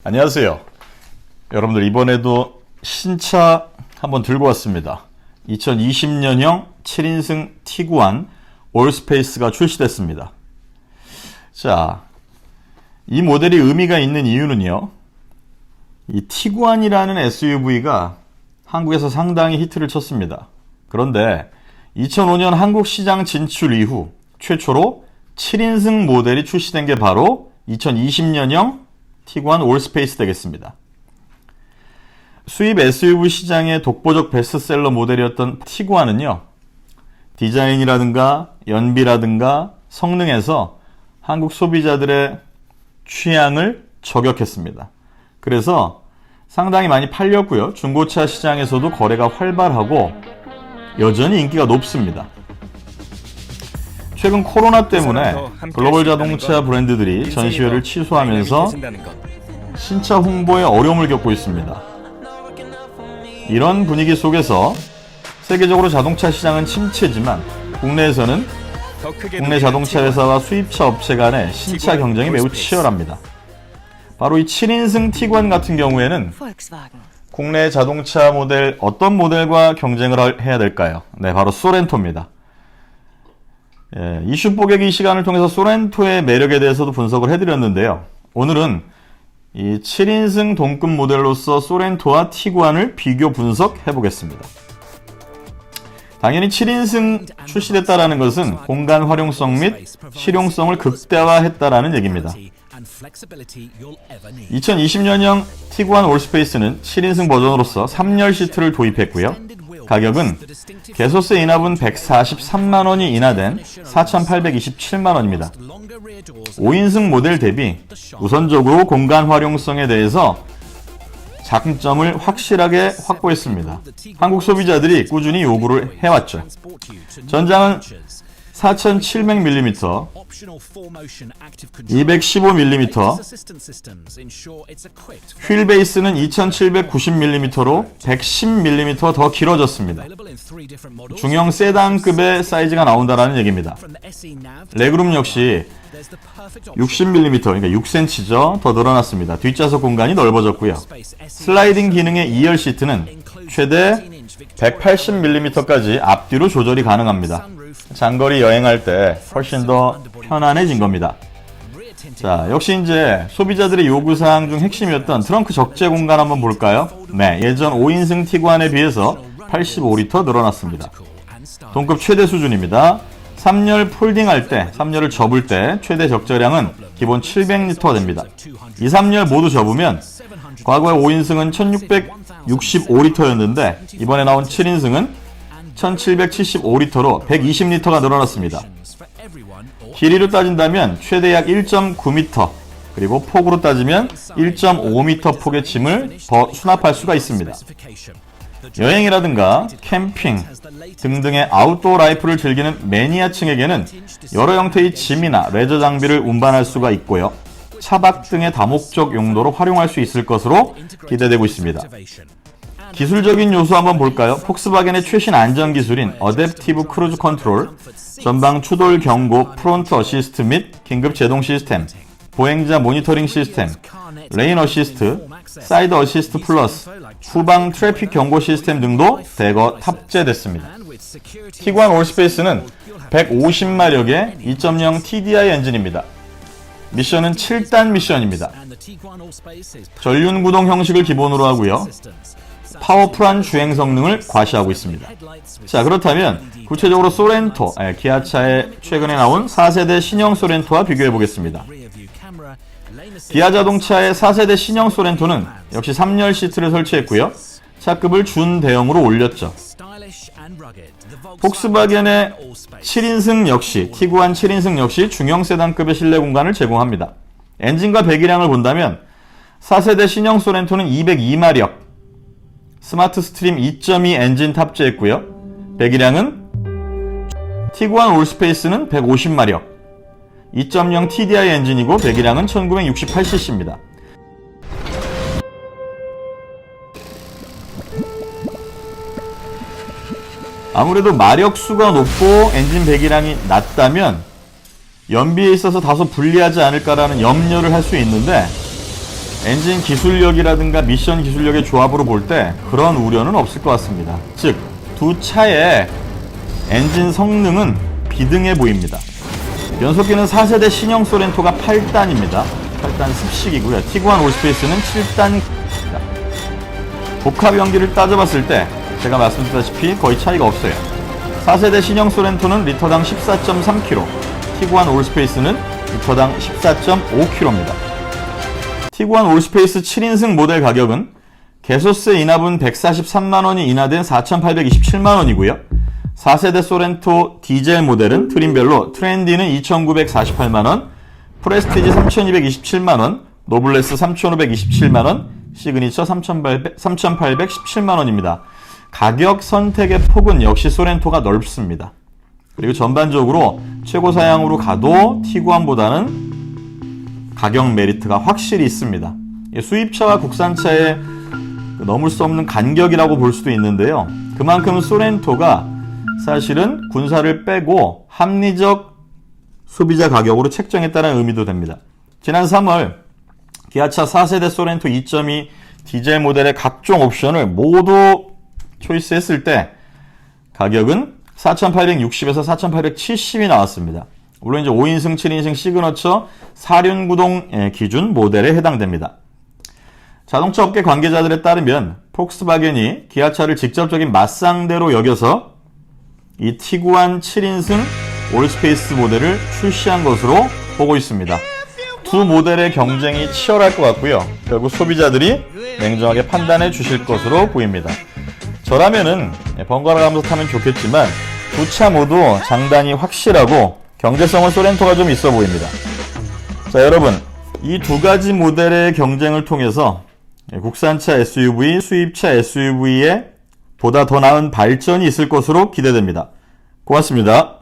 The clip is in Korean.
안녕하세요. 여러분들, 이번에도 신차 한번 들고 왔습니다. 2020년형 7인승 티구안 올스페이스가 출시됐습니다. 자, 이 모델이 의미가 있는 이유는요, 이 티구안이라는 SUV가 한국에서 상당히 히트를 쳤습니다. 그런데 2005년 한국 시장 진출 이후 최초로 7인승 모델이 출시된 게 바로 2020년형 티구안 올스페이스 되겠습니다. 수입 SUV 시장의 독보적 베스트셀러 모델이었던 티구안은요, 디자인이라든가 연비라든가 성능에서 한국 소비자들의 취향을 저격했습니다. 그래서 상당히 많이 팔렸고요. 중고차 시장에서도 거래가 활발하고 여전히 인기가 높습니다. 최근 코로나 때문에 글로벌 자동차 브랜드들이 전시회를 취소하면서 신차 홍보에 어려움을 겪고 있습니다. 이런 분위기 속에서 세계적으로 자동차 시장은 침체지만 국내에서는 국내 자동차 회사와 수입차 업체 간의 신차 경쟁이 매우 치열합니다. 바로 이 7인승 티구안 같은 경우에는 국내 자동차 모델 어떤 모델과 경쟁을 해야 될까요? 네, 바로 소렌토입니다. 이슈 뽀개기 이 시간을 통해서 소렌토의 매력에 대해서도 분석을 해드렸는데요. 오늘은 이 7인승 동급 모델로서 소렌토와 티구안을 비교 분석해 보겠습니다. 당연히 7인승 출시됐다라는 것은 공간 활용성 및 실용성을 극대화했다라는 얘기입니다. 2020년형 티구안 올스페이스는 7인승 버전으로서 3열 시트를 도입했고요. 가격은 개소세 인하분 143만원이 인하된 4,827만원입니다. 5인승 모델 대비 우선적으로 공간 활용성에 대해서 장점을 확실하게 확보했습니다. 한국 소비자들이 꾸준히 요구를 해왔죠. 전장은 4700mm, 215mm, 휠 베이스는 2790mm로 110mm 더 길어졌습니다. 중형 세단급의 사이즈가 나온다는 얘기입니다. 레그룸 역시 60mm, 그러니까 6cm죠. 더 늘어났습니다. 뒷좌석 공간이 넓어졌고요. 슬라이딩 기능의 2열 시트는 최대 180mm까지 앞뒤로 조절이 가능합니다. 장거리 여행할 때 훨씬 더 편안해진 겁니다. 자, 역시 이제 소비자들의 요구사항 중 핵심이었던 트렁크 적재 공간 한번 볼까요? 네, 예전 5인승 티구안에 비해서 85리터 늘어났습니다. 동급 최대 수준입니다. 3열 폴딩할 때, 3열을 접을 때 최대 적재량은 기본 700리터가 됩니다. 2, 3열 모두 접으면 과거의 5인승은 1665리터였는데 이번에 나온 7인승은 1775리터로 120리터가 늘어났습니다. 길이로 따진다면 최대 약 1.9m, 그리고 폭으로 따지면 1.5m 폭의 짐을 더 수납할 수가 있습니다. 여행이라든가 캠핑 등등의 아웃도어 라이프를 즐기는 매니아층에게는 여러 형태의 짐이나 레저 장비를 운반할 수가 있고요. 차박 등의 다목적 용도로 활용할 수 있을 것으로 기대되고 있습니다. 기술적인 요소 한번 볼까요? 폭스바겐의 최신 안전기술인 어댑티브 크루즈 컨트롤, 전방 추돌 경고 프론트 어시스트 및 긴급 제동 시스템, 보행자 모니터링 시스템, 레인 어시스트, 사이드 어시스트 플러스, 후방 트래픽 경고 시스템 등도 대거 탑재됐습니다. 티구안 올스페이스는 150마력의 2.0 TDI 엔진입니다. 미션은 7단 미션입니다. 전륜 구동 형식을 기본으로 하고요. 파워풀한 주행 성능을 과시하고 있습니다. 자, 그렇다면 구체적으로 소렌토, 기아차의 최근에 나온 4세대 신형 소렌토와 비교해 보겠습니다. 기아 자동차의 4세대 신형 소렌토는 역시 3열 시트를 설치했고요. 차급을 준대형으로 올렸죠. 폭스바겐의 7인승 역시, 티구안 7인승 역시 중형 세단급의 실내 공간을 제공합니다. 엔진과 배기량을 본다면 4세대 신형 소렌토는 202마력, 스마트 스트림 2.2 엔진 탑재했고요. 배기량은 티구안 올스페이스는 150마력, 2.0 TDI 엔진이고 배기량은 1968cc입니다. 아무래도 마력수가 높고 엔진 배기량이 낮다면 연비에 있어서 다소 불리하지 않을까라는 염려를 할 수 있는데 엔진 기술력이라든가 미션 기술력의 조합으로 볼 때 그런 우려는 없을 것 같습니다. 즉, 두 차의 엔진 성능은 비등해 보입니다. 연속기는 4세대 신형 소렌토가 8단입니다. 8단 습식이고요. 티구안 올스페이스는 7단입니다. 복합 연기를 따져봤을 때 제가 말씀드렸다시피 거의 차이가 없어요. 4세대 신형 소렌토는 리터당 14.3km, 티구안 올스페이스는 리터당 14.5km입니다. 티구안 올스페이스 7인승 모델 가격은 개소세 인하분 143만원이 인하된 4,827만원이고요. 4세대 소렌토 디젤 모델은 트림별로 트렌디는 2,948만원, 프레스티지 3,227만원, 노블레스 3,527만원, 시그니처 3,817만원입니다. 가격 선택의 폭은 역시 소렌토가 넓습니다. 그리고 전반적으로 최고 사양으로 가도 티구안보다는 가격 메리트가 확실히 있습니다. 수입차와 국산차의 넘을 수 없는 간격이라고 볼 수도 있는데요. 그만큼 소렌토가 사실은 군사를 빼고 합리적 소비자 가격으로 책정했다는 의미도 됩니다. 지난 3월 기아차 4세대 소렌토 2.2 디젤 모델의 각종 옵션을 모두 초이스했을 때 가격은 4,860에서 4,870이 나왔습니다. 물론 이제 5인승, 7인승 시그너처 4륜구동 기준 모델에 해당됩니다. 자동차 업계 관계자들에 따르면 폭스바겐이 기아차를 직접적인 맞상대로 여겨서 이 티구안 7인승 올스페이스 모델을 출시한 것으로 보고 있습니다. 두 모델의 경쟁이 치열할 것 같고요. 결국 소비자들이 냉정하게 판단해 주실 것으로 보입니다. 저라면은 번갈아 가면서 타면 좋겠지만 두 차 모두 장단이 확실하고 경제성은 소렌토가 좀 있어 보입니다. 자, 여러분, 이 두 가지 모델의 경쟁을 통해서 국산차 SUV, 수입차 SUV에 보다 더 나은 발전이 있을 것으로 기대됩니다. 고맙습니다.